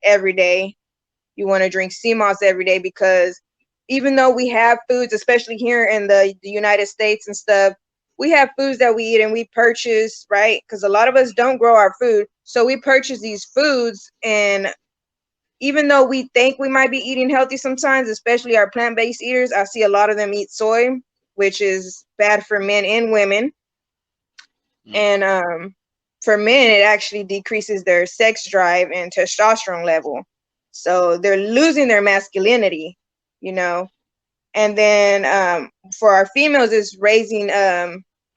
every day. You want to drink sea moss every day, because even though we have foods, especially here in the United States and stuff, we have foods that we eat and we purchase, right? Because a lot of us don't grow our food. So we purchase these foods, and even though we think we might be eating healthy sometimes, especially our plant-based eaters, I see a lot of them eat soy, which is bad for men and women. Mm. And for men, it actually decreases their sex drive and testosterone level. So they're losing their masculinity, you know. And then for our females, it's raising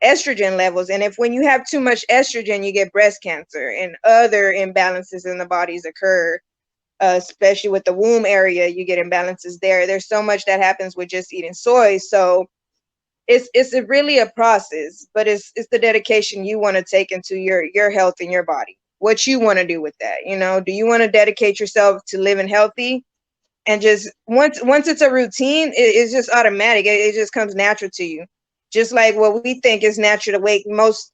estrogen levels. And if when you have too much estrogen, you get breast cancer and other imbalances in the bodies occur, especially with the womb area, you get imbalances there. There's so much that happens with just eating soy. So really a process, but it's the dedication you want to take into your health and your body. What you want to do with that, you know? Do you want to dedicate yourself to living healthy? And just once it's a routine, it's just automatic. It just comes natural to you. Just like what we think is natural to wake most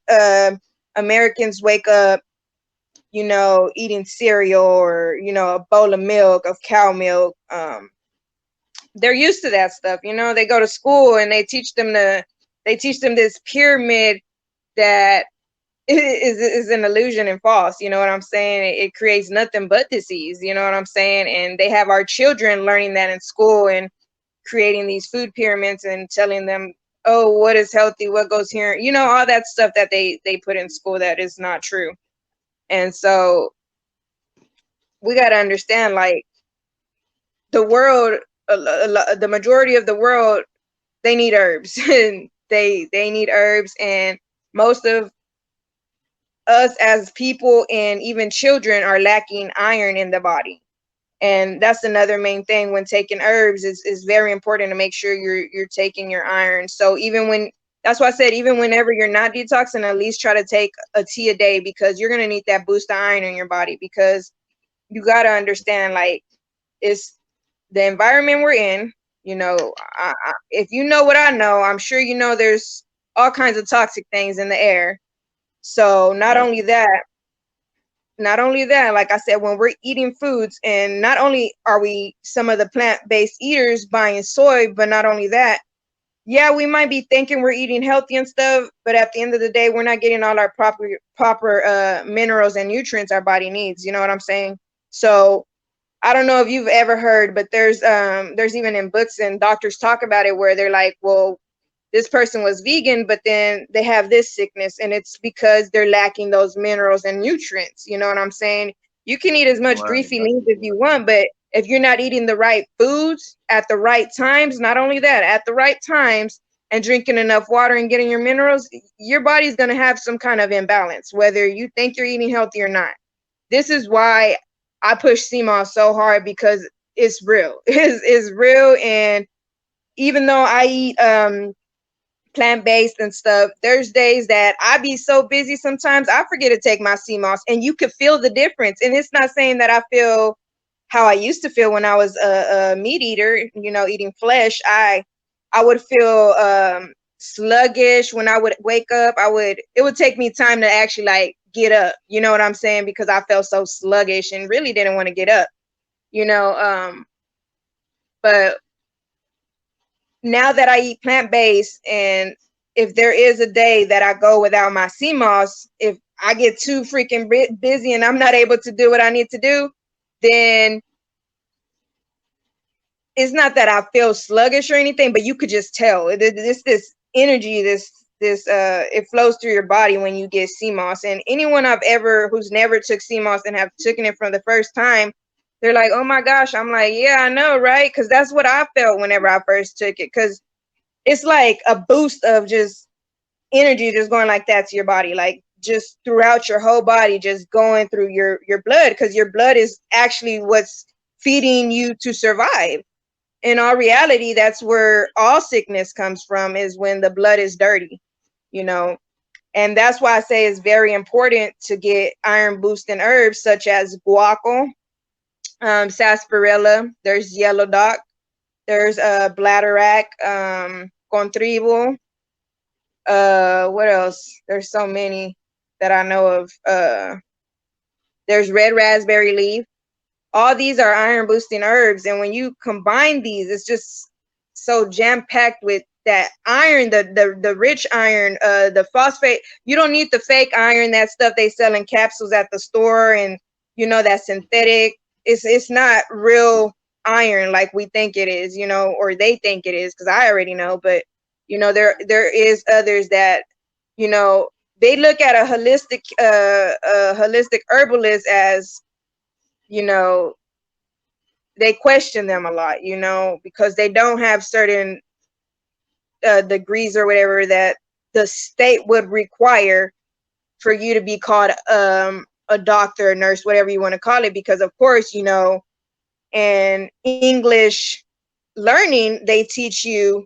Americans wake up, you know, eating cereal or, you know, a bowl of milk, of cow milk. They're used to that stuff, you know. They go to school and they teach them this pyramid that is an illusion and false. You know what I'm saying? It creates nothing but disease. You know what I'm saying? And they have our children learning that in school and creating these food pyramids and telling them, oh, what is healthy, what goes here, you know, all that stuff that they put in school that is not true. And so we got to understand, like, the world, the majority of the world, they need herbs. And they need herbs, and most of us as people and even children are lacking iron in the body. And that's another main thing when taking herbs, is very important to make sure you're taking your iron. So even when, that's why I said, even whenever you're not detoxing, at least try to take a tea a day, because you're going to need that boost of iron in your body. Because you got to understand, like, it's the environment we're in. You know, if you know what I know, I'm sure you know there's all kinds of toxic things in the air. So Yep. not only that, like I said, when we're eating foods, and not only are we some of the plant-based eaters buying soy, but not only that, yeah, we might be thinking we're eating healthy and stuff, but at the end of the day, we're not getting all our proper minerals and nutrients our body needs. You know what I'm saying? So I don't know if you've ever heard, but there's even in books and doctors talk about it, where they're like, well, this person was vegan, but then they have this sickness, and it's because they're lacking those minerals and nutrients. You know what I'm saying? You can eat as much Right. greasy meat as you want, but if you're not eating the right foods at the right times, not only that, at the right times, and drinking enough water and getting your minerals, your body's going to have some kind of imbalance, whether you think you're eating healthy or not. This is why I push CMOS so hard, because it's real. It's real. And even though I eat plant-based and stuff, there's days that I be so busy sometimes I forget to take my sea moss, and you could feel the difference. And it's not saying that I feel how I used to feel when I was a meat eater, you know, eating flesh. I would feel sluggish when I would wake up. It would take me time to actually, like, get up, you know what I'm saying, because I felt so sluggish and really didn't want to get up, you know. But now that I eat plant based, and if there is a day that I go without my sea moss, if I get too freaking busy and I'm not able to do what I need to do, then it's not that I feel sluggish or anything, but you could just tell this energy, this it flows through your body when you get sea moss. And anyone I've ever who's never took sea moss and have taken it for the first time, they're like, oh my gosh. I'm like, yeah, I know, right? Because that's what I felt whenever I first took it. Because it's like a boost of just energy just going like that to your body, like just throughout your whole body, just going through your blood, because your blood is actually what's feeding you to survive. In all reality, that's where all sickness comes from, is when the blood is dirty, you know. And that's why I say it's very important to get iron boosting herbs such as guaco, sarsaparilla, there's yellow dock, there's bladderwrack, contribo. What else? There's so many that I know of. There's red raspberry leaf. All these are iron boosting herbs, and when you combine these, it's just so jam packed with that iron, the rich iron, the phosphate. You don't need the fake iron, that stuff they sell in capsules at the store, and that synthetic. It's not real iron like we think it is, or they think it is, because I already know. But there is others that you know they look at a holistic herbalist as you know they question them a lot, because they don't have certain degrees or whatever that the state would require for you to be called a doctor, a nurse, whatever you want to call it. Because of course, in English learning, they teach you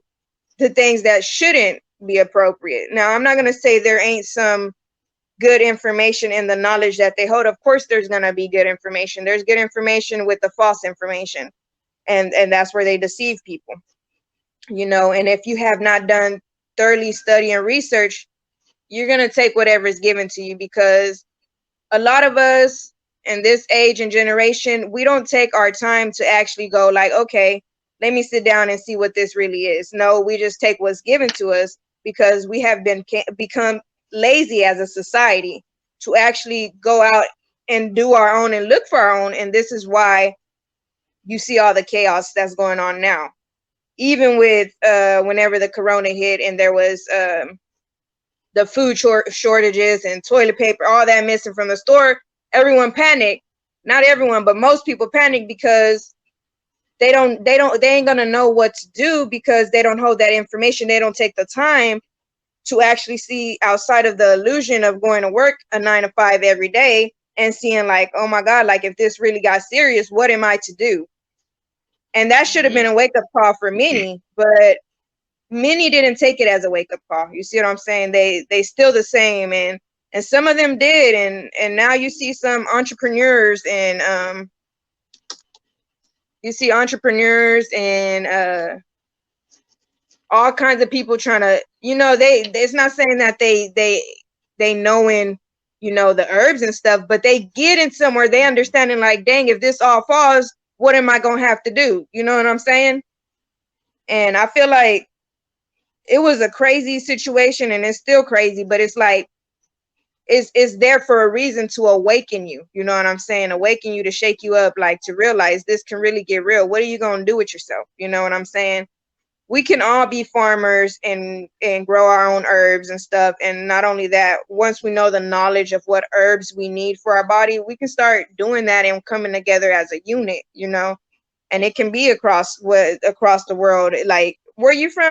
the things that shouldn't be appropriate. Now, I'm not going to say there ain't some good information in the knowledge that they hold. Of course, there's going to be good information. There's good information with the false information, and that's where they deceive people. And if you have not done thoroughly study and research, you're going to take whatever is given to you, because a lot of us in this age and generation, we don't take our time to actually go like, okay, let me sit down and see what this really is. No, we just take what's given to us, because we have become lazy as a society to actually go out and do our own and look for our own. And this is why you see all the chaos that's going on now. Even with whenever the corona hit, and there was the food shortages and toilet paper, all that missing from the store, everyone panicked. Not everyone, but most people panicked, because they ain't gonna know what to do, because they don't hold that information. They don't take the time to actually see outside of the illusion of going to work a 9 to 5 every day and seeing like, oh my God, like if this really got serious, what am I to do? And that should have been a wake up call for many, but many didn't take it as a wake up call. You see what I'm saying? They still the same, and some of them did, and now you see some entrepreneurs, and you see entrepreneurs and all kinds of people trying to, they it's not saying that they knowing, the herbs and stuff, but they get in somewhere they understanding like, dang, if this all falls, what am I gonna have to do? You know what I'm saying? And I feel like it was a crazy situation, and it's still crazy, but it's like it's there for a reason, to awaken you. You know what I'm saying? Awaken you, to shake you up, like to realize this can really get real. What are you gonna do with yourself? You know what I'm saying? We can all be farmers and grow our own herbs and stuff. And not only that, once we know the knowledge of what herbs we need for our body, we can start doing that and coming together as a unit. And it can be across the world. Like, where you from?